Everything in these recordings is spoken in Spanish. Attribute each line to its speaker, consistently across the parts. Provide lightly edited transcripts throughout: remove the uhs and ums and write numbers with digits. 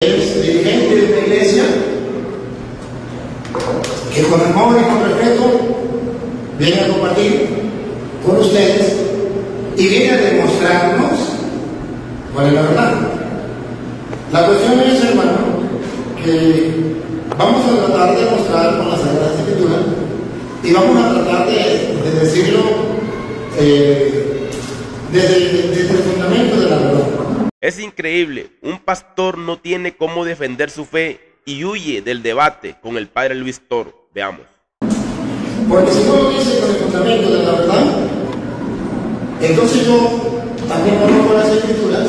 Speaker 1: es dirigente de una iglesia que con amor y con respeto viene a compartir con ustedes y viene a demostrarnos cuál es la verdad. La cuestión es, hermano, que vamos a tratar de mostrar con las Sagradas Escrituras y vamos a tratar de decirlo desde el fundamento de la verdad.
Speaker 2: Es increíble, un pastor no tiene cómo defender su fe y huye del debate con el padre Luis Toro. Veamos.
Speaker 1: Porque si no lo dice con el fundamento de la verdad, entonces yo también conozco las Escrituras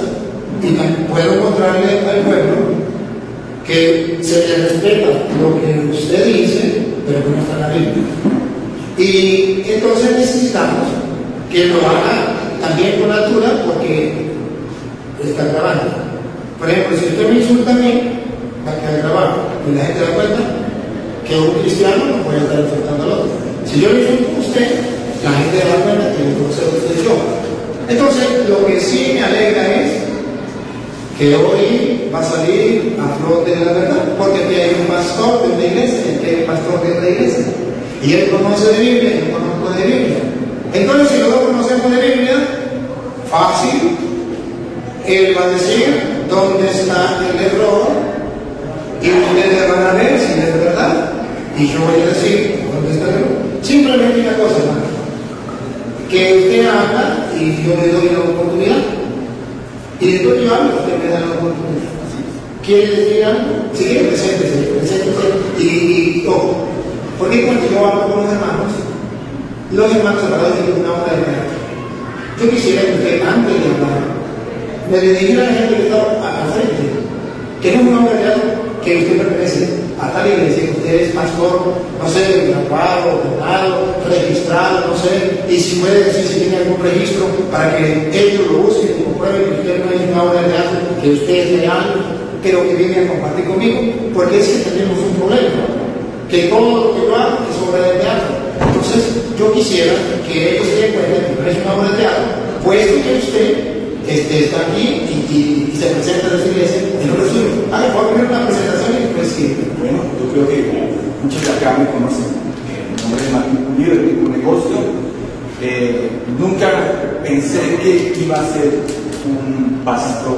Speaker 1: y puedo mostrarle al pueblo que se le respeta lo que usted dice, pero que no está en la Biblia. Y entonces necesitamos que lo haga también con altura, porque está grabando. Por ejemplo, si usted me insulta a mí, va a quedar grabado y la gente da cuenta que un cristiano no puede estar insultando al otro. Si yo le insulto a usted, la gente da cuenta que no sé usted yo. Entonces, lo que sí me alegra es que hoy va a salir a flote de la verdad, porque aquí hay un pastor de una iglesia, aquí hay un pastor de otra iglesia, y él conoce de Biblia, yo conozco de Biblia. Entonces, si los dos conocemos de Biblia, fácil, él va a decir dónde está el error y ustedes van a ver si es verdad y yo voy a decir dónde está el error. Simplemente una cosa, hermano, que usted habla y yo le doy la oportunidad y después yo hablo, usted me da la oportunidad. ¿Quiere decir algo? Sí, preséntese y ojo, porque cuando yo hablo con los hermanos hablan de una obra de teatro. Yo quisiera que usted, antes de hablar, me dirigiera a la gente que está al frente, que no es una obra de teatro, que usted pertenece a tal iglesia, que usted es pastor, no sé, graduado, ordenado, registrado, no sé, y si puede decir si tiene algún registro para que ellos lo busquen y comprueben que usted no es una obra de teatro, que usted es real, pero que viene a compartir conmigo, porque es que tenemos un problema, que todo lo que yo hago es obra de teatro. Entonces, yo quisiera que ellos se den cuenta que no es una obra de teatro, puesto que usted está aquí y se presenta en esa iglesia en un resumen. ¿Puedo poner una presentación y después sí?
Speaker 3: Bueno, yo creo que muchos de acá me conocen. Mi nombre es Martín Pulido, tengo un negocio. Nunca pensé que iba a ser un pastor.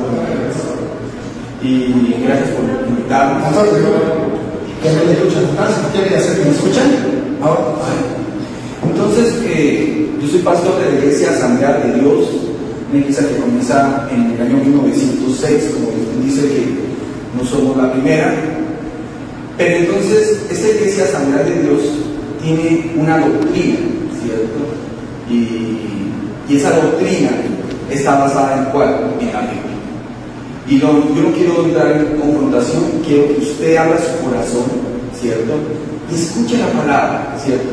Speaker 3: Y gracias por invitarme.
Speaker 1: ¿Ya me escuchan? ¿Quieren hacer que me escuchan? Ahora.
Speaker 3: Entonces, yo soy pastor de la Iglesia Asamblea de Dios, una iglesia que comienza en el año 1906, como dice que no somos la primera. Pero entonces, esta iglesia Asamblea de Dios tiene una doctrina, ¿cierto? Y esa doctrina está basada en ¿cuál? En la Biblia. Y yo no quiero entrar en confrontación, quiero que usted abra su corazón, ¿cierto? Y escuche la palabra, ¿cierto?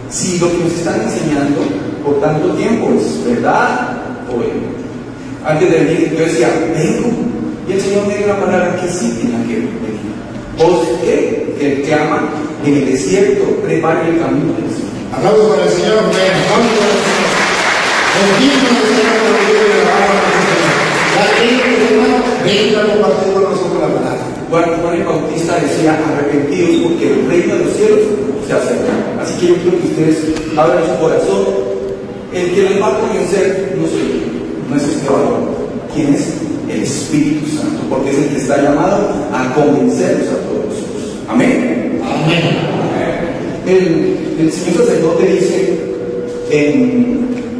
Speaker 3: Si lo que nos están enseñando por tanto tiempo es verdad o no. Antes de venir, yo decía, vengo, y el Señor me dio una palabra que sí tenía que venir. Voz que clama en el desierto, prepare el camino del Señor.
Speaker 1: Aplausos para el Señor, aplausos para el Señor. Venga a compartir con nosotros la palabra.
Speaker 3: Juan el Bautista decía, arrepentidos porque el reino de los cielos se acerca. Así que yo quiero que ustedes abran su corazón. El que les va a convencer no soy yo, no es este varón. ¿Quién es? El Espíritu Santo, porque es el que está llamado a convencernos a todos nosotros. Amén.
Speaker 1: Amén.
Speaker 3: El señor sacerdote dice en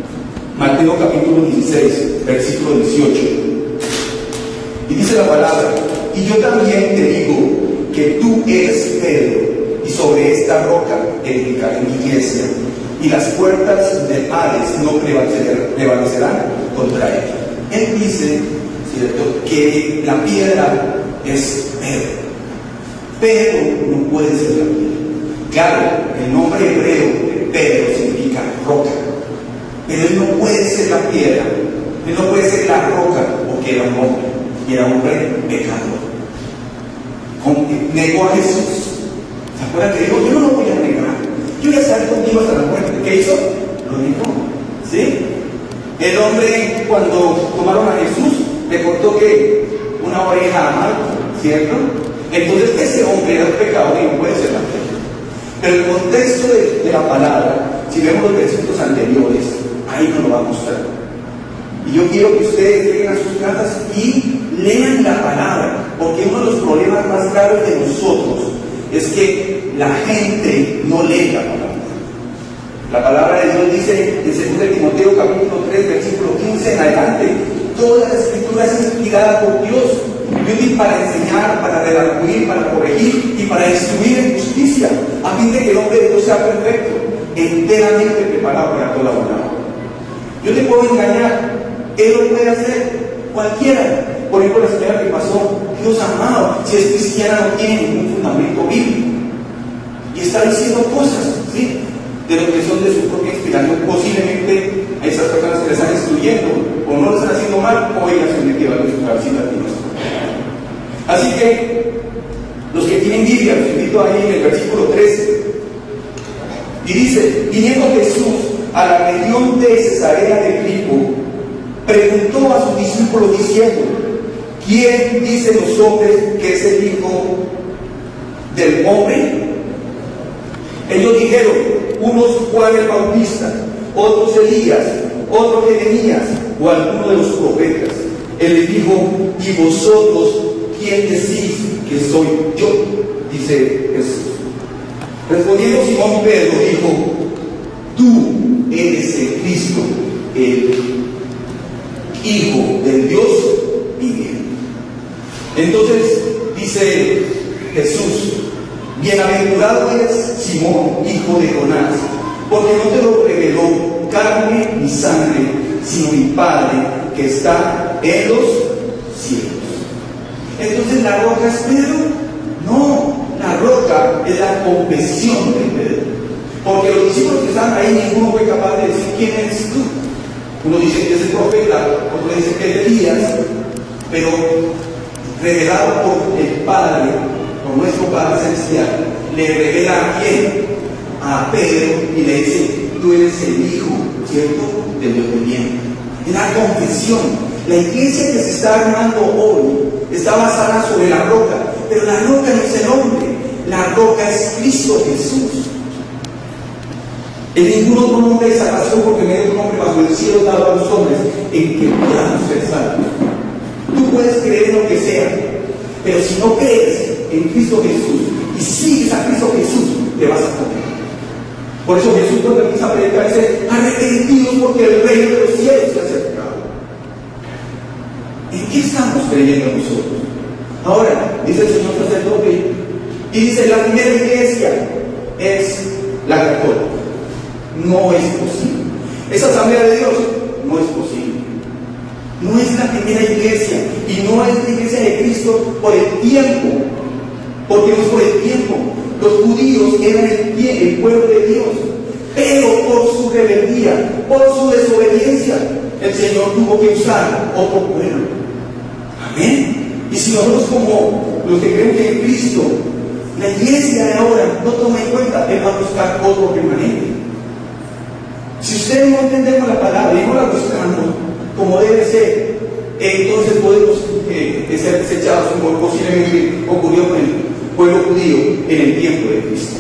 Speaker 3: Mateo capítulo 16, versículo 18, y dice la palabra, y yo también te digo que tú eres Pedro, y sobre esta roca edificaré mi iglesia, y las puertas del Hades no prevalecerán contra ella. Él dice, ¿cierto?, que la piedra es Pedro. Pedro no puede ser la piedra. Claro, el nombre hebreo de Pedro significa roca, pero él no puede ser la piedra, él no puede ser la roca, porque era un hombre, y era un hombre pecador. Negó a Jesús. ¿Se acuerdan que dijo, yo no lo voy a negar, yo voy a estar contigo hasta la muerte? ¿Qué hizo? Lo negó, ¿sí? El hombre, cuando tomaron a Jesús, le cortó que una oreja a Marco, ¿cierto? Entonces ese hombre era un pecador y no puede ser evangelio. Pero el contexto de la palabra, si vemos los versículos anteriores, ahí nos lo va a mostrar. Y yo quiero que ustedes lleguen a sus casas y lean la palabra, porque uno de los problemas más graves de nosotros es que la gente no lee la palabra. La palabra de Dios dice en 2 Timoteo capítulo 3, versículo 15 en adelante, toda la escritura es inspirada por Dios, y útil para enseñar, para redarguir, para corregir y para instruir en justicia, a fin de que el hombre de Dios sea perfecto, enteramente preparado para toda buena obra. Yo te puedo engañar, Él lo puede hacer, cualquiera. Por ejemplo, la señora que pasó, Dios amado, si es cristiana no tiene ningún fundamento bíblico y está diciendo cosas, ¿sí?, de lo que son de su propia inspiración. Posiblemente a esas personas que le están instruyendo o no lo están haciendo mal, o ellas se metieron a su cabecita. Así que los que tienen Biblia, los invito ahí en el versículo 13, y dice: viniendo Jesús a la región de Cesarea de Filipo, preguntó a sus discípulos diciendo: ¿quién dicen los hombres que es el Hijo del Hombre? Ellos dijeron: unos Juan el Bautista, otros Elías, otros Jeremías o alguno de los profetas. Él les dijo: ¿y vosotros quién decís que soy yo? Dice Jesús. Respondiendo Simón Pedro dijo: tú eres el Cristo, el Hijo del Dios viviente. Entonces dice Jesús: bienaventurado eres Simón, hijo de Jonás, porque no te lo reveló carne ni sangre, sino mi Padre que está en los cielos. Entonces, ¿la roca es Pedro? No, la roca es la confesión de Pedro. Porque los discípulos que estaban ahí, ninguno fue capaz de decir: ¿quién eres tú? Uno dice que es el profeta, otro dice que es Elías, pero revelado por el Padre, por nuestro Padre Celestial, le revela a quién, a Pedro, y le dice: tú eres el Hijo, ¿cierto?, del Dios viviente. Es la confesión. La iglesia que se está armando hoy está basada sobre la roca, pero la roca no es el hombre, la roca es Cristo Jesús. En ningún otro nombre de salvación, porque no hay otro nombre bajo el cielo dado a los hombres en que podamos ser salvos. Tú puedes creer en lo que sea, pero si no crees en Cristo Jesús y sigues a Cristo Jesús, te vas a condenar. Por eso Jesús, cuando empieza a predicar, dice: arrepentidos porque el reino de los cielos se ha acercado. ¿En qué estamos creyendo nosotros? Ahora, dice el Señor sacerdote, y dice: la primera iglesia es la católica. No es posible. Esa asamblea de Dios no es posible. No es la primera iglesia, y no es la iglesia de Cristo por el tiempo, porque no es por el tiempo. Los judíos eran el pueblo de Dios, pero por su rebeldía, por su desobediencia, el Señor tuvo que usar otro pueblo. Amén. Y si nosotros, como los que creemos en Cristo, la iglesia de ahora no toma en cuenta, Él va a buscar otro remanente. Si ustedes no entendemos la palabra y no la buscamos como debe ser, entonces podemos ser desechados, como posiblemente ocurrió con el pueblo judío en el tiempo de Cristo.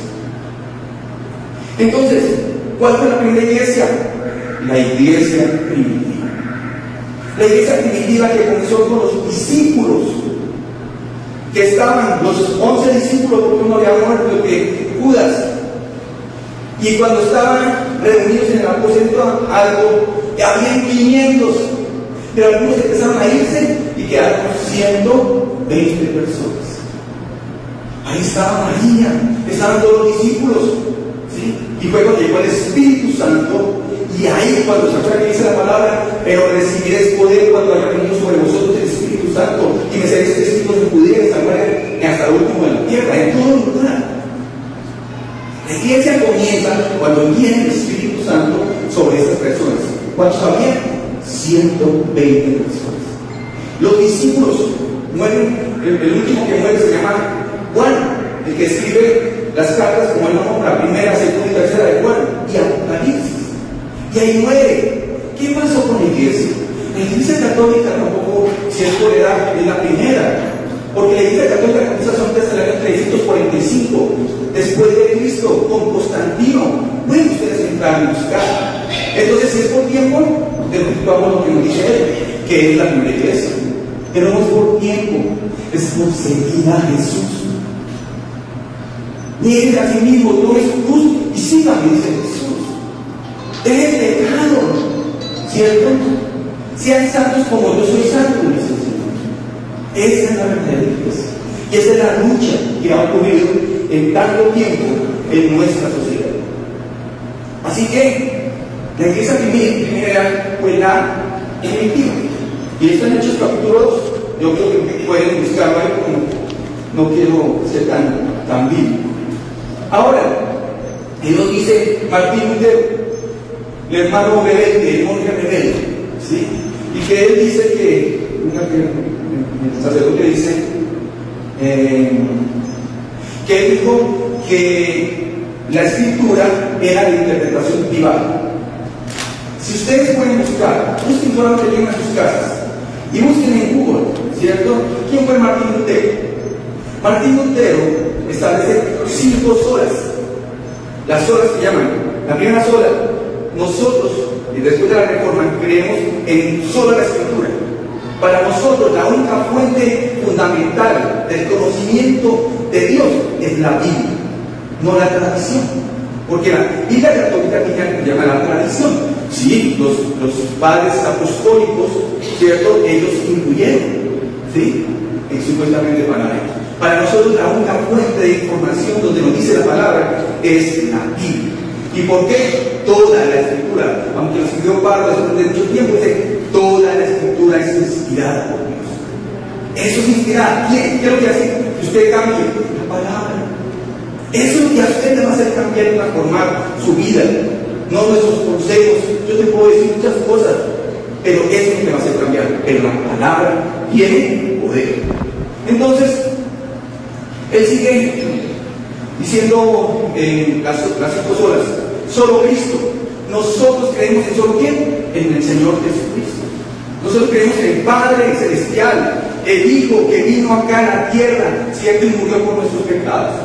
Speaker 3: Entonces, ¿cuál fue la primera iglesia? La iglesia primitiva. La iglesia primitiva que comenzó con los discípulos, que estaban los 11 discípulos, porque uno había muerto, que Judas. Y cuando estaban reunidos en el aposento alto, habían 500, pero algunos empezaron a irse y quedaron 120 personas. Ahí estaba María, estaban todos los discípulos, ¿sí? Y fue cuando llegó el Espíritu Santo, y ahí cuando se acuerda que dice la palabra: pero recibiréis poder cuando haya venido sobre vosotros el Espíritu Santo, y me seréis testigos en Judea, en Samaria, y hasta el último de la tierra, en todo lugar. La iglesia comienza cuando viene el Espíritu Santo sobre estas personas. ¿Cuántos había? 120 personas. Los discípulos mueren. El último que muere se llama Juan, el que escribe las cartas como el nombre, la primera, segunda y tercera de Juan y Apocalipsis. Y ahí muere. ¿Qué pasó con la iglesia? La iglesia católica tampoco, si es por edad, es la primera. Porque la Iglesia Católica comienza a hasta el año 345 después de Cristo, con Constantino. Pueden ustedes entrar y buscar. Entonces, si es por tiempo, vamos lo que nos dice él, que es la primera iglesia. Pero no es por tiempo, es por seguir a Jesús. Niegue a sí mismo, tome su cruz y sígame, dice Jesús. Deje el pecado, ¿cierto? Sean santos como yo soy santo, dice el Señor. Esa es la verdadera iglesia. Y esa es la lucha que ha ocurrido en tanto tiempo en nuestra sociedad. Así que la iglesia primera fue la primitiva. Y esto en Hechos capítulo 2. Yo creo que pueden buscarlo ahí, como no quiero ser tan vivo. Ahora, él nos dice Martín Lutero, el hermano rebelde, el monje rebelde, ¿sí? Y que él dice que, el sacerdote dice, que él dijo que la escritura era de interpretación privada. Si ustedes pueden buscar, busquen solamente en sus casas y busquen en Google, ¿cierto? ¿Quién fue Martín Lutero? Martín Lutero establece 5 solas. Las solas se llaman, la primera sola, nosotros, y después de la Reforma, creemos en sola la escritura. Para nosotros, la única fuente fundamental del conocimiento de Dios es la Biblia, no la tradición. Porque la Biblia católica tiene algo que llama la tradición. Sí, los padres apostólicos, ¿cierto? Ellos incluyeron, ¿sí? Supuestamente para nosotros la única fuente de información donde nos dice la palabra es la Biblia. ¿Y por qué? Toda la escritura, aunque lo escribió Pablo después de mucho tiempo, dice, toda la escritura es inspirada por Dios. Eso es inspirada. ¿Qué es lo que hace? Que usted cambie la palabra. Eso es lo que a usted le va a hacer cambiar y transformar su vida. No nuestros consejos. Yo te puedo decir muchas cosas, pero eso es lo que me va a hacer cambiar. Pero la palabra tiene poder. Entonces, él sigue diciendo las 5 solas, solo Cristo. Nosotros creemos en solo quién? En el Señor Jesucristo. Nosotros creemos en el Padre Celestial, el Hijo que vino acá a la tierra, ¿cierto? Y murió por nuestros pecados.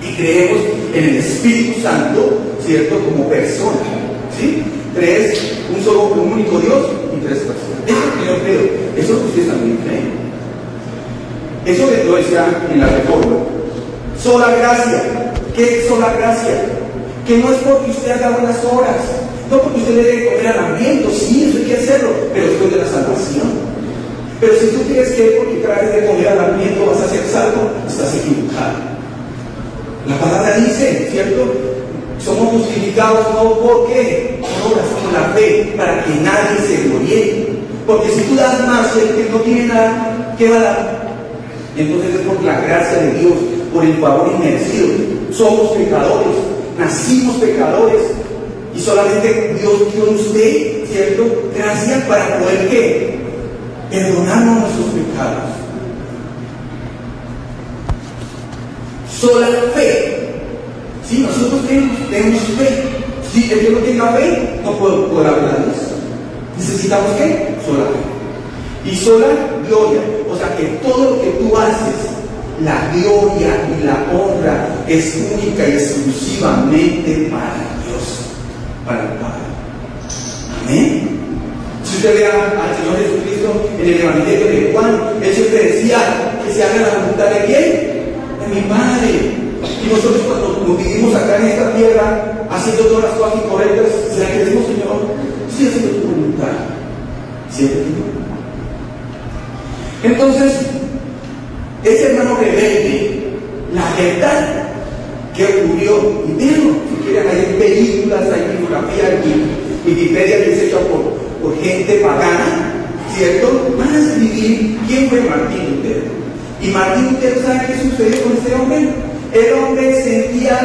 Speaker 3: Y creemos en el Espíritu Santo, ¿cierto? Como persona, ¿sí? Un único Dios y 3 personas. Eso es lo que yo creo. Eso es lo que ustedes también creen. Eso que lo decía en la Reforma. Sola gracia. ¿Qué es sola gracia? Que no es porque usted haga buenas obras, no porque usted le debe comer al hambriento, sí, eso hay que hacerlo, pero después de la salvación. Pero si tú crees que porque cada vez de comer al hambriento vas a ser salvo, estás equivocado. La palabra dice, ¿cierto? Somos justificados no porque por obras, por la fe, para que nadie se gloríe. Porque si tú das más y el que no tiene nada, ¿qué va a dar? Entonces es por la gracia de Dios, por el favor inmerecido. Somos pecadores, nacimos pecadores, y solamente Dios dio en usted, ¿cierto? Gracia para poder ¿qué? Perdonarnos nuestros pecados. Sola fe. Si nosotros tenemos fe, si el que no tenga fe, no puede hablar de eso. ¿Necesitamos qué? Sola fe. Y sola gloria. O sea que todo lo que tú haces, la gloria y la honra es única y exclusivamente para Dios, para el Padre. Amén. Si usted ve al Señor Jesucristo en el Evangelio de Juan, Él siempre decía que se haga la voluntad de quién, de mi Padre. Y nosotros cuando nos vivimos acá en esta tierra, haciendo todas las cosas incorrectas, ¿será que decimos, Señor, sí haciendo tu voluntad? Siempre que no. Entonces, ese hermano rebelde, la verdad que ocurrió, y veanlo, si quieren, hay películas, hay bibliografía, Wikipedia que es hecha por gente pagana, ¿cierto? Van a escribir quién fue Martín Lutero. Y Martín Lutero, ¿sabe qué sucedió con este hombre? El hombre sentía,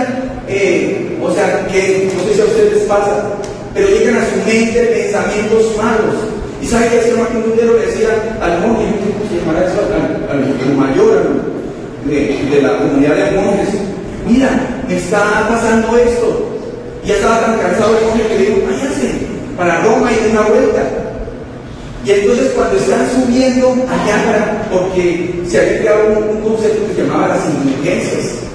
Speaker 3: o sea, que no sé si a ustedes les pasa, pero llegan a su mente pensamientos malos. ¿Y sabe qué hacía Martín Lutero? Le decía al monje, ¿cómo se llamará eso? Al mayor de la comunidad de monjes: mira, me está pasando esto. Y ya estaba tan cansado el monje que le dijo: váyase para Roma y de una vuelta. Y entonces cuando están subiendo allá, porque se había creado un concepto que se llamaba las indulgencias,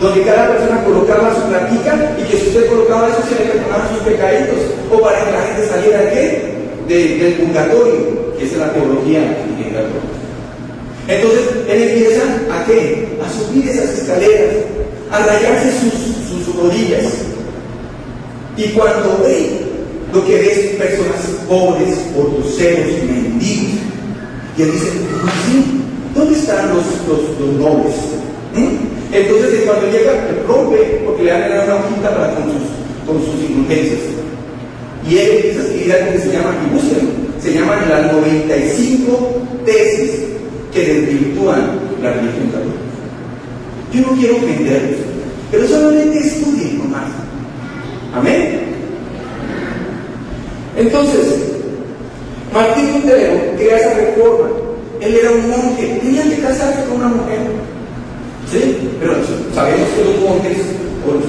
Speaker 3: donde cada persona colocaba su platica y que si usted colocaba eso se le perdonaban sus pecaditos, o para que la gente saliera de qué? Del purgatorio, que es la teología griega. Entonces él empieza a qué? A subir esas escaleras, a rayarse sus rodillas. Y cuando ve, lo que ve es personas pobres, portoceros, mendigos. Y él dice, ¿sí? ¿Dónde están los nobles? Entonces cuando llega, rompe, porque le dan una hojita para con sus indulgencias. Y él empieza a escribir algo que se llama, y búsquenlo, se llaman las 95 tesis que desvirtúan la religión católica. Yo no quiero ofenderlos, pero solamente estudien nomás. Amén. Entonces, Martín Lutero crea esa reforma. Él era un monje, tenía que casarse con una mujer. ¿Sí? Pero sabemos que los monjes o los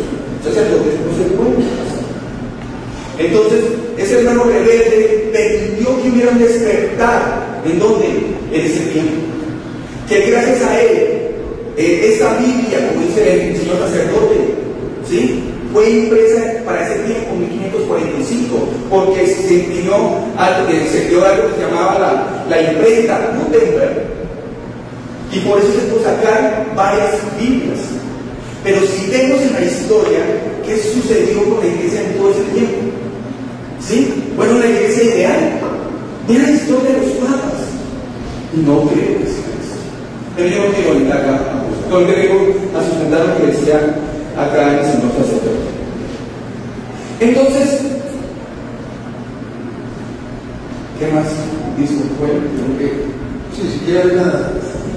Speaker 3: sacerdotes no se pueden casar. Entonces, ese hermano rebelde permitió que hubiera un despertar. ¿En dónde? En ese tiempo. Que gracias a él, esta Biblia, como dice el señor sacerdote, ¿sí?, fue impresa para ese tiempo, 1545, porque se creó algo que se llamaba la imprenta Gutenberg. Y por eso se pudo sacar varias Biblias. Pero si vemos en la historia, ¿qué sucedió con la iglesia en todo ese tiempo? ¿Sí? Bueno, la iglesia ideal. Mira la historia de los papas. No creo que sea eso. Pero yo no quiero ahorita acá, no creo a sustentar lo que decía acá en el señor sacerdote. Entonces, ¿qué más? Disculpe, creo que.
Speaker 1: Sí, si quiere nada.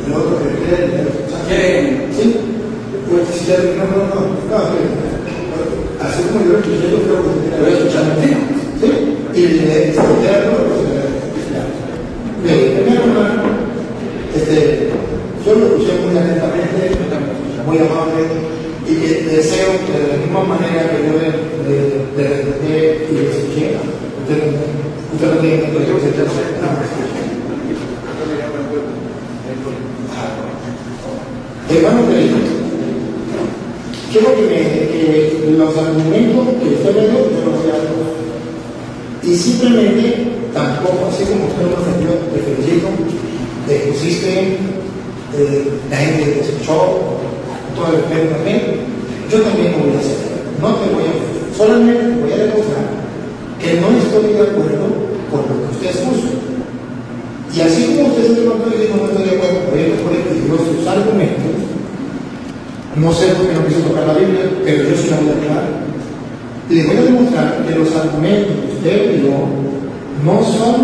Speaker 1: El otro que quiere. Sí. Pues si quiere, no. Así como yo lo escuché, yo creo que lo voy a escuchar. Sí. Y le escucharlo, primero, yo lo escuché muy atentamente, muy amable, y que deseo que de la misma manera que yo le respondí y le escuché, usted no tiene que hermano querido, quiero que los argumentos que usted me dio, yo los voy a dar. Y simplemente, tampoco, así como usted lo defendió, te felicito, te expusiste, la gente te escuchó, todo el respeto también, yo también lo voy a hacer. No te voy a, solamente te voy a demostrar que no estoy de acuerdo con lo que usted expuso. Y así como usted se levantó y dijo no estoy de acuerdo con sus argumentos, no sé por qué no quiso tocar la Biblia, pero yo sí la voy a aclarar. Le voy a demostrar que los argumentos que usted dio no son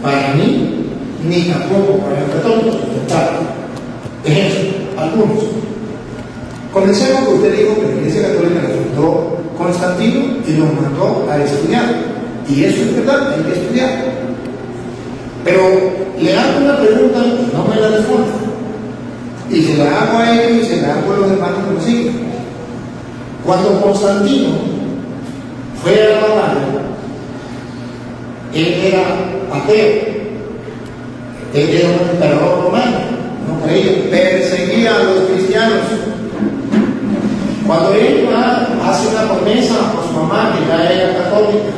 Speaker 1: para mí, ni tampoco para el católico sustentable. Ejemplo, algunos. Comencemos que usted dijo que la Iglesia Católica le fundó Constantino y nos mandó a estudiar. Y eso es verdad, hay que estudiar. Pero le hago una pregunta, no me la responda. Y se la hago a ellos y se la hago a los hermanos que nos siguen. Cuando Constantino fue a la batalla, él era ateo, él era un emperador romano, no creía, perseguía a los cristianos. Cuando él hace una promesa a su mamá, que ya era católica,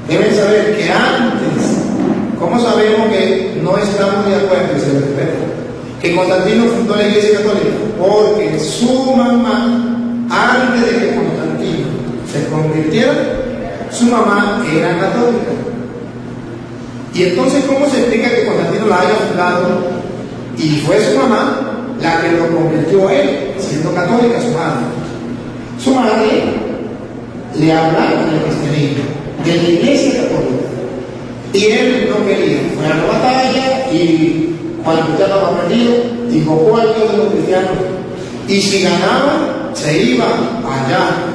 Speaker 1: deben saber que antes, ¿cómo sabemos que no estamos de acuerdo y se respeta? Que Constantino fundó la Iglesia Católica, porque su mamá, antes de que Constantino se convirtiera, su mamá era católica. Y entonces, ¿cómo se explica que Constantino la haya fundado y fue su mamá la que lo convirtió a él, siendo católica su madre? Su madre le hablaba del cristianismo, de la Iglesia Católica, y él no quería. Fue a la batalla y cuando ya estaba perdido, invocó al Dios de los cristianos, y si ganaba, se iba allá.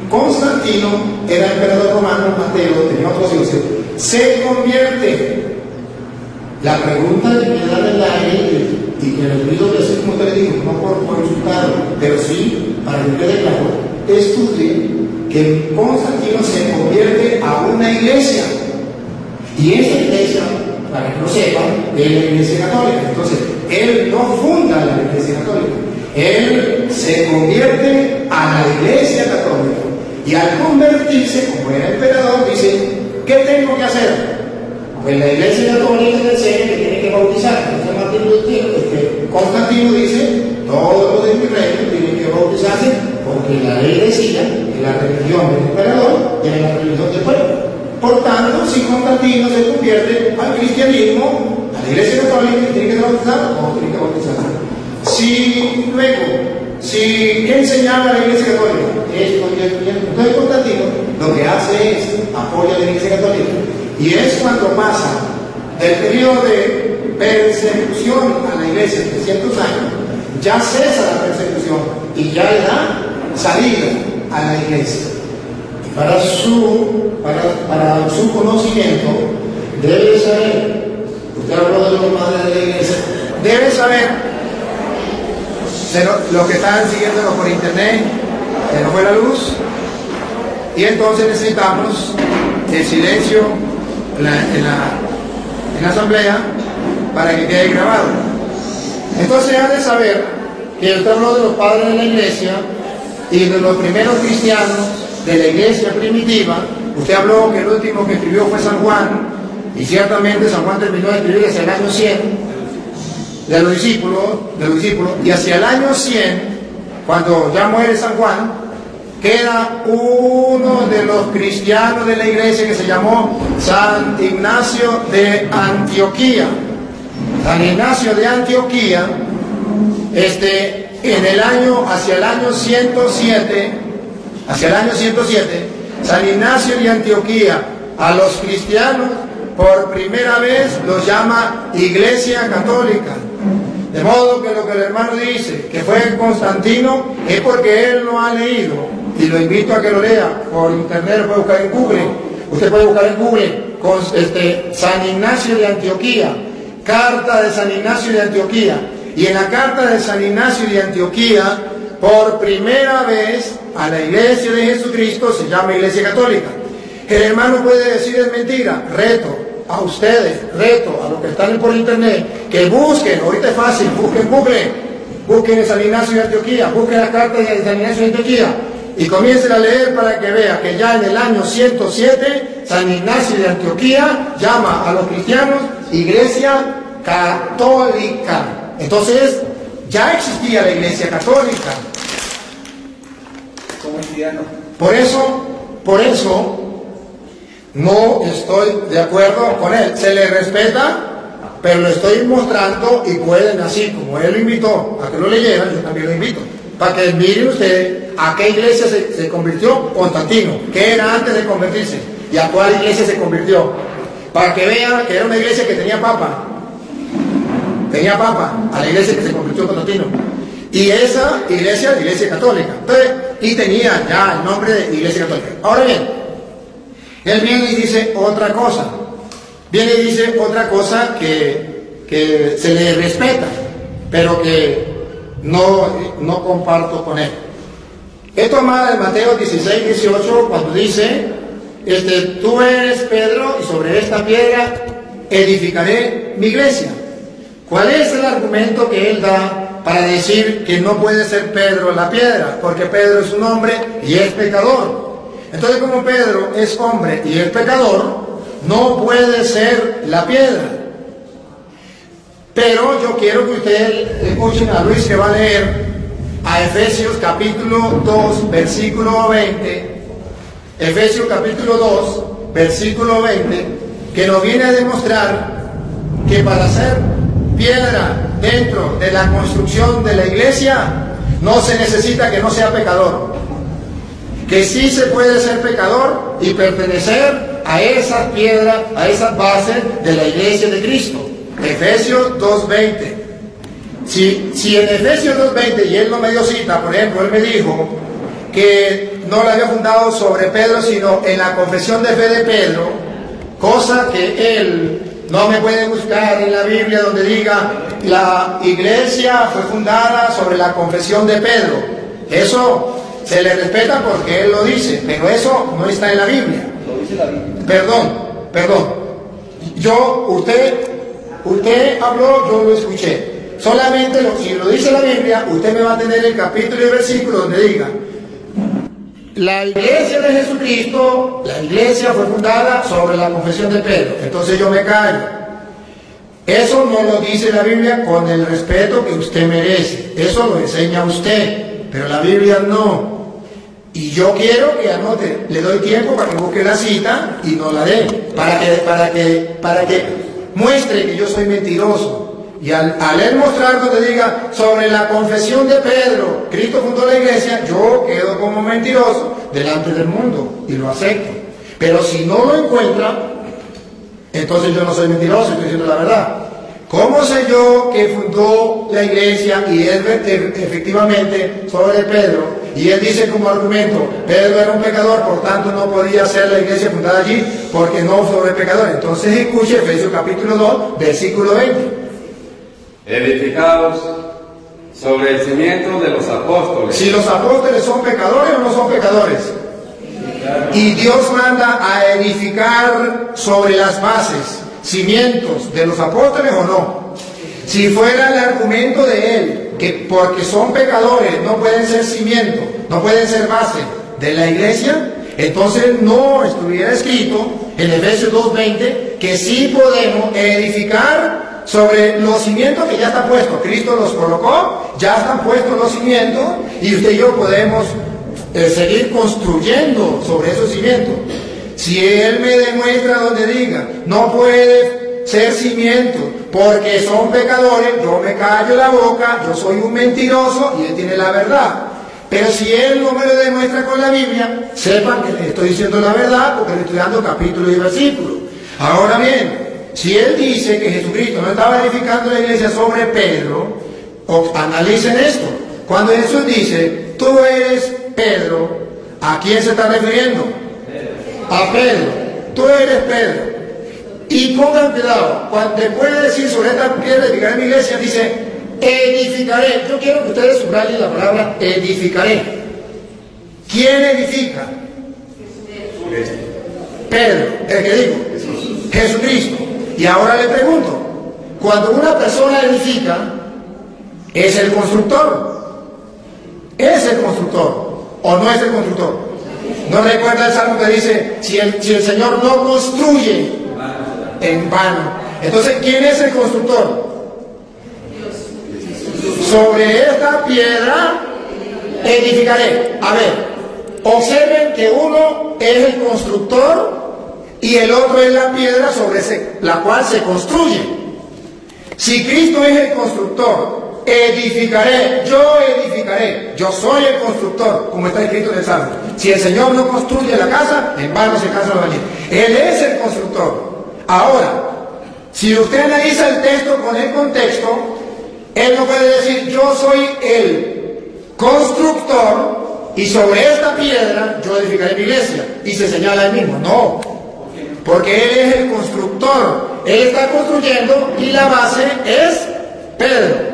Speaker 1: Constantino era emperador romano, ateo, tenía otros dioses, se convierte. La pregunta que queda en el aire, y que le pido que así como usted le dijo, no por insultarlo, pero sí para que quede claro, estudie que Constantino se convierte a una iglesia, Y esa iglesia, para que lo sepan, es la Iglesia Católica. Entonces, él no funda la Iglesia Católica, él se convierte a la Iglesia Católica. Y al convertirse, como era emperador, dice, ¿qué tengo que hacer? Pues la Iglesia Católica le enseña que tiene que bautizar. Constantino dice, todos los de mi reino tienen que bautizarse, porque la ley decía que la religión del emperador era la religión del pueblo. Por tanto, si Constantino se convierte al cristianismo, a la Iglesia Católica, tiene que bautizar o tiene que bautizarse. ¿Qué enseñaba la Iglesia Católica? Esto y esto y esto. Entonces Constantino lo que hace es apoya a la Iglesia Católica. Y es cuando pasa del periodo de persecución a la Iglesia, 300 años, ya cesa la persecución y ya le da salida a la Iglesia. Para su conocimiento, debe saber, usted habló de los padres de la Iglesia, debe saber, los que están siguiéndonos por internet, se nos fue la luz, y entonces necesitamos el silencio en la asamblea para que quede grabado. Entonces han de saber que usted habló de los padres de la Iglesia y de los primeros cristianos de la Iglesia primitiva. Usted habló que el último que escribió fue San Juan, y ciertamente San Juan terminó de escribir hacia el año 100 de los discípulos, y hacia el año 100, cuando ya muere San Juan, queda uno de los cristianos de la Iglesia que se llamó San Ignacio de Antioquía. San Ignacio de Antioquía, hacia el año 107, San Ignacio de Antioquía a los cristianos por primera vez los llama Iglesia Católica. De modo que lo que el hermano dice, que fue Constantino, es porque él no ha leído, y lo invito a que lo lea por internet, lo puede buscar en Google. Usted puede buscar en Google San Ignacio de Antioquía, carta de San Ignacio de Antioquía, y en la carta de San Ignacio de Antioquía, por primera vez a la Iglesia de Jesucristo se llama Iglesia Católica. El hermano puede decir es mentira. Reto a ustedes, reto a los que están por internet, que busquen, ahorita es fácil, busquen Google, busquen en San Ignacio de Antioquía, busquen la carta de San Ignacio de Antioquía y comiencen a leer para que vea que ya en el año 107 San Ignacio de Antioquía llama a los cristianos Iglesia Católica. Entonces ya existía la Iglesia Católica.
Speaker 3: Como cristiano.
Speaker 1: Por eso no estoy de acuerdo con él. Se le respeta, pero lo estoy mostrando y pueden, así como él lo invitó a que lo leyeran, yo también lo invito. Para que miren ustedes a qué iglesia se convirtió Constantino, que era antes de convertirse, y a cuál iglesia se convirtió. Para que vean que era una iglesia que tenía papa. Tenía papa a la iglesia que se convirtió Constantino. Y esa iglesia, la Iglesia Católica. Entonces, y tenía ya el nombre de Iglesia Católica. Ahora bien, él viene y dice otra cosa. Viene y dice otra cosa que se le respeta, pero que no comparto con él. He tomado en Mateo 16, 18, cuando dice, tú eres Pedro y sobre esta piedra edificaré mi iglesia. ¿Cuál es el argumento que él da para decir que no puede ser Pedro la piedra? Porque Pedro es un hombre y es pecador. Entonces, como Pedro es hombre y es pecador, no puede ser la piedra. Pero yo quiero que ustedes escuchen a Luis, que va a leer a Efesios capítulo 2, versículo 20. Efesios capítulo 2, versículo 20, que nos viene a demostrar que para ser piedra dentro de la construcción de la iglesia no se necesita que no sea pecador. Que sí se puede ser pecador y pertenecer a esas piedras, a esas bases de la iglesia de Cristo. Efesios 2.20. Si en Efesios 2.20, y él no me dio cita, por ejemplo, él me dijo que no la había fundado sobre Pedro, sino en la confesión de fe de Pedro, cosa que él no me puede buscar en la Biblia donde diga la iglesia fue fundada sobre la confesión de Pedro. Eso se le respeta porque él lo dice, pero eso no está en la Biblia.
Speaker 3: Lo dice la Biblia.
Speaker 1: Perdón. Usted habló, yo lo escuché. Solamente si lo dice la Biblia, usted me va a tener el capítulo y el versículo donde diga: la iglesia de Jesucristo, la iglesia fue fundada sobre la confesión de Pedro. Entonces yo me callo. Eso no lo dice la Biblia con el respeto que usted merece. Eso lo enseña usted, pero la Biblia no. Y yo quiero que anote, le doy tiempo para que busque la cita y no la dé, para que muestre que yo soy mentiroso. Y al él mostrar donde diga sobre la confesión de Pedro, Cristo fundó la iglesia, yo quedo como mentiroso delante del mundo y lo acepto. Pero si no lo encuentra, entonces yo no soy mentiroso, estoy diciendo la verdad. ¿Cómo sé yo que fundó la iglesia y él efectivamente sobre Pedro? Y él dice como argumento: Pedro era un pecador, por tanto no podía ser la iglesia fundada allí porque no sobre pecador. Entonces escuche Efesios capítulo 2, versículo 20.
Speaker 4: Edificados sobre el cimiento de los apóstoles.
Speaker 1: Si los apóstoles son pecadores o no son pecadores. Y Dios manda a edificar sobre las bases, cimientos de los apóstoles o no. Si fuera el argumento de él, que porque son pecadores no pueden ser cimiento, no pueden ser base de la iglesia, entonces no estuviera escrito en Efesios 2:20 que sí podemos edificar sobre los cimientos que ya están puestos. Cristo los colocó, ya están puestos los cimientos y usted y yo podemos seguir construyendo sobre esos cimientos. Si él me demuestra donde diga no puede ser cimiento porque son pecadores, yo me callo la boca, yo soy un mentiroso y él tiene la verdad. Pero si él no me lo demuestra con la Biblia, sepan que le estoy diciendo la verdad porque le estoy dando capítulo y versículo. Ahora bien, si él dice que Jesucristo no estaba edificando la iglesia sobre Pedro, analicen esto. Cuando Jesús dice, tú eres Pedro, ¿a quién se está refiriendo? A Pedro. Tú eres Pedro. Y pongan cuidado, cuando después de decir sobre esta piedra edificaré mi iglesia, dice, edificaré. Yo quiero que ustedes subrayen la palabra edificaré. ¿Quién edifica? Pedro, el que digo, Jesucristo. Y ahora le pregunto, cuando una persona edifica, ¿es el constructor? ¿Es el constructor o no es el constructor? ¿No recuerda el salmo que dice, si el Señor no construye, en vano? Entonces, ¿quién es el constructor? Sobre esta piedra edificaré. A ver, observen que uno es el constructor y el otro es la piedra sobre la cual se construye. Si Cristo es el constructor, edificaré, yo soy el constructor, como está escrito en el Salmo. Si el Señor no construye la casa, en vano se cansan los albañiles. Él es el constructor. Ahora, si usted analiza el texto con el contexto, él no puede decir, yo soy el constructor y sobre esta piedra yo edificaré mi iglesia, y se señala él mismo. No, porque él es el constructor, él está construyendo y la base es Pedro.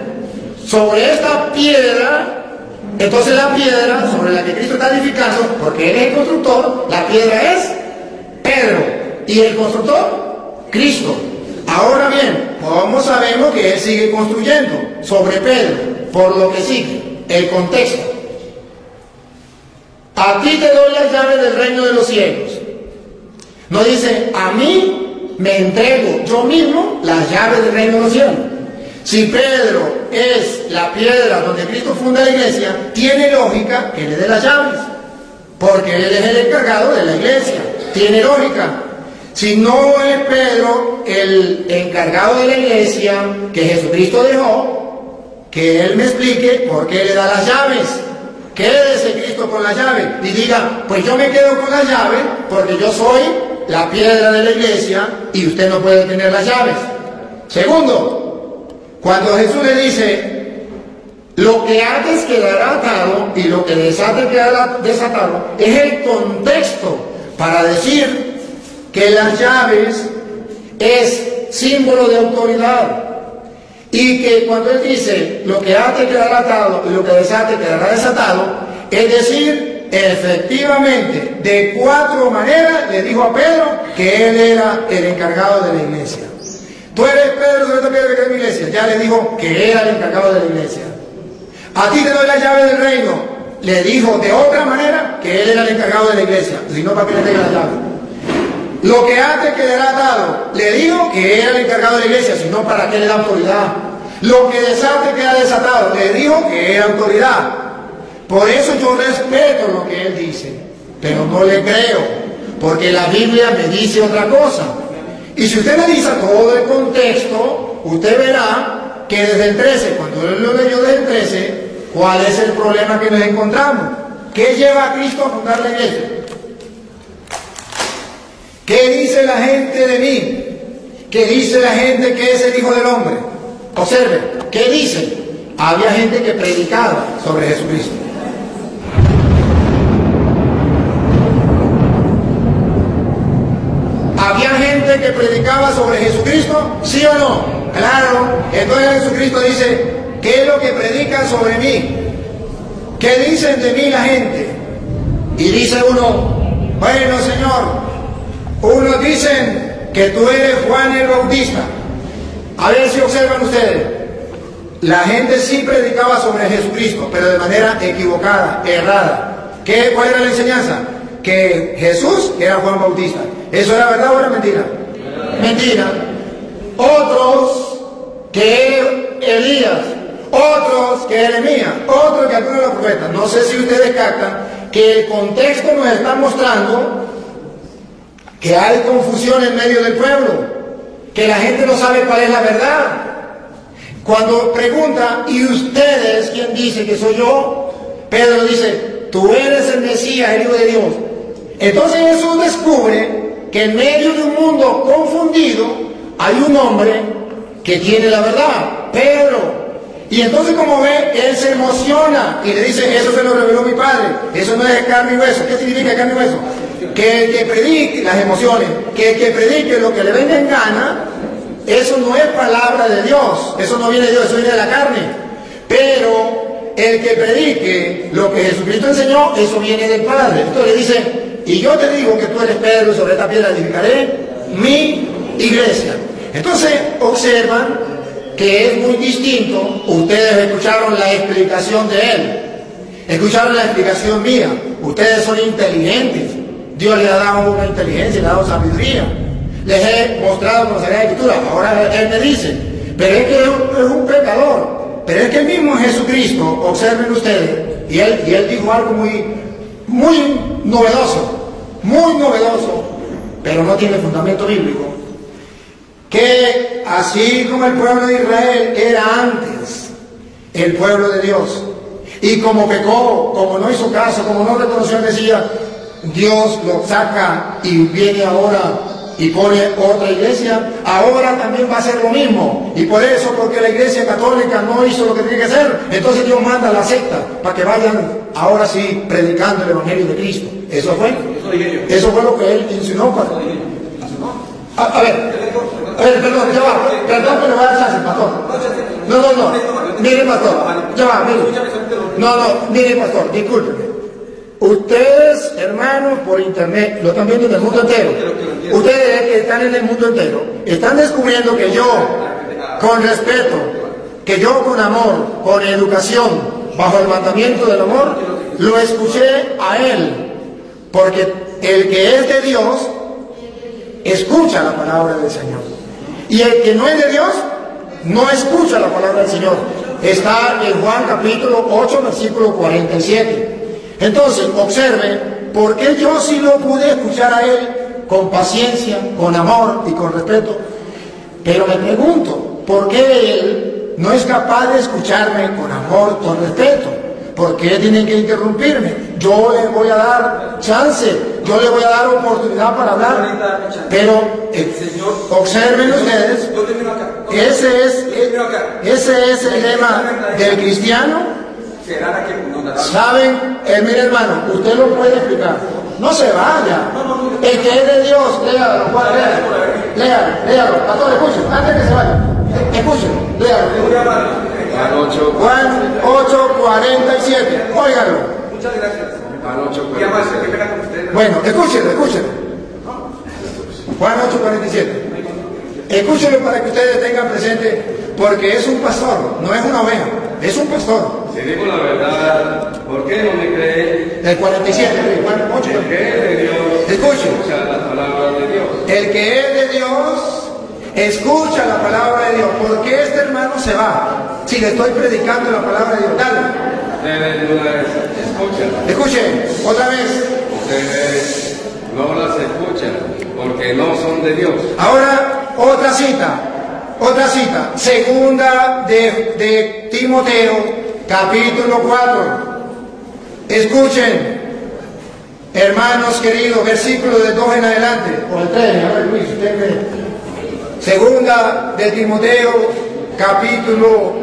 Speaker 1: Sobre esta piedra, entonces la piedra sobre la que Cristo está edificando, porque él es el constructor, la piedra es Pedro y el constructor, Cristo. Ahora bien, ¿cómo sabemos que él sigue construyendo sobre Pedro? Por lo que sigue, el contexto. A ti te doy las llaves del reino de los cielos. No dice, a mí me entrego yo mismo las llaves del reino de los cielos. Si Pedro es la piedra donde Cristo funda la iglesia, tiene lógica que le dé las llaves, porque él es el encargado de la iglesia. Tiene lógica. Si no es Pedro el encargado de la iglesia que Jesucristo dejó, que él me explique por qué le da las llaves. Quédese Cristo con las llaves y diga, pues yo me quedo con las llaves porque yo soy la piedra de la iglesia y usted no puede tener las llaves. Segundo, cuando Jesús le dice, lo que ates quedará atado y lo que desates quedará desatado, es el contexto para decir que las llaves es símbolo de autoridad y que cuando él dice lo que ate quedará atado y lo que desate quedará desatado, es decir, efectivamente de 4 maneras le dijo a Pedro que él era el encargado de la iglesia. Tú eres Pedro, sobre esta piedra que es mi iglesia. Ya le dijo que era el encargado de la iglesia. A ti te doy la llave del reino. Le dijo de otra manera que él era el encargado de la iglesia. Si no, para que le tenga la llave. Lo que ate quedará atado. Le dijo que era el encargado de la iglesia, si no, para qué le da autoridad. Lo que desate queda desatado. Le dijo que era autoridad. Por eso yo respeto lo que él dice, pero no le creo, porque la Biblia me dice otra cosa. Y si usted analiza todo el contexto, usted verá que desde el 13, cuando él lo leyó desde el 13, ¿cuál es el problema que nos encontramos? ¿Qué lleva a Cristo a fundar la iglesia? ¿Qué dice la gente de mí? ¿Qué dice la gente que es el Hijo del Hombre? Observe, ¿qué dicen? Había gente que predicaba sobre Jesucristo. ¿Había gente que predicaba sobre Jesucristo? ¿Sí o no? Claro. Entonces Jesucristo dice, ¿qué es lo que predican sobre mí? ¿Qué dicen de mí la gente? Y dice uno, bueno, Señor, unos dicen que tú eres Juan el Bautista. A ver si observan ustedes. La gente sí predicaba sobre Jesucristo, pero de manera equivocada, errada. ¿Cuál era la enseñanza? Que Jesús era Juan Bautista. ¿Eso era verdad o era mentira? Mentira. Otros que Elías, otros que Jeremías, otros que algunos de los profetas. No sé si ustedes captan que el contexto nos está mostrando que hay confusión en medio del pueblo, que la gente no sabe cuál es la verdad. Cuando pregunta, ¿y ustedes quién dice que soy yo? Pedro dice, tú eres el Mesías, el Hijo de Dios. Entonces Jesús descubre que en medio de un mundo confundido hay un hombre que tiene la verdad, Pedro. Y entonces, como ve, él se emociona y le dice, eso se lo reveló mi Padre, eso no es carne y hueso. ¿Qué significa carne y hueso? Que el que predique las emociones, que el que predique lo que le venga en gana, eso no es palabra de Dios, eso no viene de Dios, eso viene de la carne. Pero el que predique lo que Jesucristo enseñó, eso viene del Padre. Entonces le dice, y yo te digo que tú eres Pedro, sobre esta piedra edificaré mi iglesia. Entonces observan que es muy distinto. Ustedes escucharon la explicación de él, escucharon la explicación mía. Ustedes son inteligentes. Dios les ha dado una inteligencia, les ha dado sabiduría. Les he mostrado con la Sagrada Escritura. Ahora él me dice, pero es que es un pecador. Pero es que el mismo Jesucristo, observen ustedes, y él dijo algo muy novedoso, pero no tiene fundamento bíblico. Que así como el pueblo de Israel era antes el pueblo de Dios, y como pecó, como no hizo caso, como no reconoció al Mesías, Dios lo saca y viene ahora y pone otra iglesia, ahora también va a ser lo mismo. Y por eso, porque la iglesia católica no hizo lo que tenía que hacer, entonces Dios manda a la secta para que vayan ahora sí predicando el Evangelio de Cristo. Eso fue lo que él insinuó. A ver, perdón, ya va, perdón que le voy a dar chance, pastor. No, mire, pastor, ya va, mire. No, mire, pastor, discúlpeme. Ustedes, hermanos, por internet, lo están viendo en el mundo entero. Ustedes que están en el mundo entero, están descubriendo que yo, con respeto, que yo con amor, con educación, bajo el mandamiento del amor, lo escuché a él. Porque el que es de Dios, escucha la palabra del Señor. Y el que no es de Dios, no escucha la palabra del Señor. Está en Juan capítulo 8, versículo 47. Entonces, observen, ¿por qué yo sí lo pude escuchar a él con paciencia, con amor y con respeto? Pero me pregunto, ¿por qué él no es capaz de escucharme con amor, con respeto? ¿Por qué tienen que interrumpirme? Yo le voy a dar chance, yo le voy a dar oportunidad para hablar. Pero observen ustedes, ese es el lema del cristiano. ¿Saben? Mire, hermano, usted lo puede explicar. No se vaya. El que es de Dios, léalo, léalo. Pastor, escuchen, antes que se vaya. Escuchen, léalo. Juan 8:47. Óigalo.
Speaker 4: Muchas gracias. Juan 8:47.
Speaker 1: Bueno, escúchenlo. Juan 8:47. Escúchenlo para que ustedes tengan presente, porque es un pastor, no es una oveja, es un pastor.
Speaker 4: Si digo la verdad, ¿por qué no me creen?
Speaker 1: El 47, Juan 8.
Speaker 4: El que es de Dios,
Speaker 1: Escuchen.
Speaker 4: escucha las palabras de Dios.
Speaker 1: El que es de Dios, escucha la palabra de Dios. ¿Por qué este hermano se va? Si le estoy predicando la palabra de Dios, dale.
Speaker 4: Ustedes no las escuchan.
Speaker 1: Escuchen, otra vez.
Speaker 4: Ustedes no las escuchan porque no son de Dios.
Speaker 1: Ahora, otra cita, segunda de Timoteo, capítulo 4. Escuchen, hermanos queridos, versículo del 2 en adelante, o el 3, a ver Luis, usted ve. Segunda de Timoteo, capítulo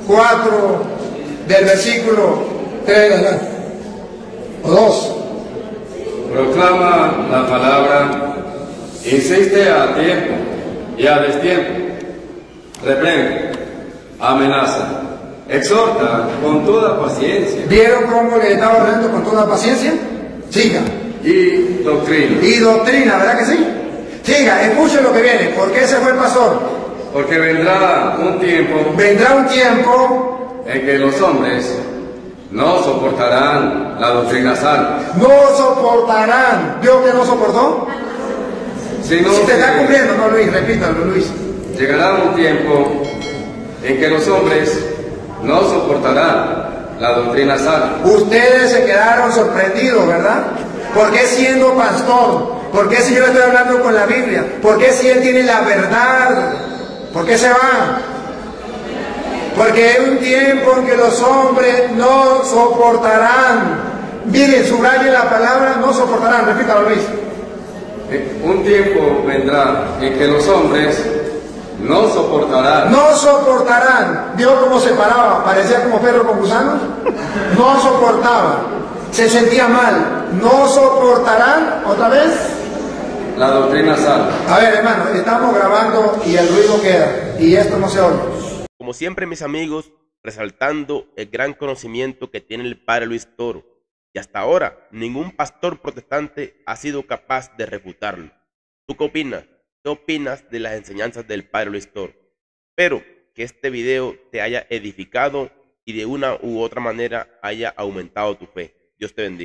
Speaker 1: 4, del versículo 3 en adelante, o 2.
Speaker 4: Proclama la palabra, insiste a tiempo y a destiempo, reprende, amenaza, exhorta con toda paciencia.
Speaker 1: ¿Vieron cómo le estaba hablando con toda paciencia? Siga.
Speaker 4: Y doctrina.
Speaker 1: Y doctrina, ¿verdad que sí? Siga, escuchen lo que viene. ¿Por qué se fue el pastor?
Speaker 4: Porque vendrá un tiempo
Speaker 1: En
Speaker 4: que los hombres no soportarán la doctrina sana.
Speaker 1: no soportarán. ¿Vio que no soportó?
Speaker 4: Sino
Speaker 1: Si te está
Speaker 4: que
Speaker 1: cumpliendo, no Luis, repítalo Luis.
Speaker 4: llegará un tiempo en que los hombres no soportarán la doctrina sana.
Speaker 1: Ustedes se quedaron sorprendidos, ¿verdad? ¿Por qué siendo pastor? ¿Por qué si yo le estoy hablando con la Biblia? ¿Por qué si él tiene la verdad? ¿Por qué se va? Porque hay un tiempo en que los hombres no soportarán. Miren, subrayen la palabra no soportarán. Repítalo, Luis.
Speaker 4: Un tiempo vendrá en que los hombres no soportarán.
Speaker 1: No soportarán. ¿Vio cómo se paraba? Parecía como perro con gusanos. No soportaba. Se sentía mal. No soportarán. ¿Otra vez?
Speaker 4: La doctrina sana.
Speaker 1: A ver, hermano, estamos grabando y el ruido queda. Y esto no se oye.
Speaker 2: Como siempre, mis amigos, resaltando el gran conocimiento que tiene el padre Luis Toro, y hasta ahora ningún pastor protestante ha sido capaz de refutarlo. ¿Tú qué opinas? ¿Qué opinas de las enseñanzas del padre Luis Toro? Espero que este video te haya edificado y de una u otra manera haya aumentado tu fe. Dios te bendiga.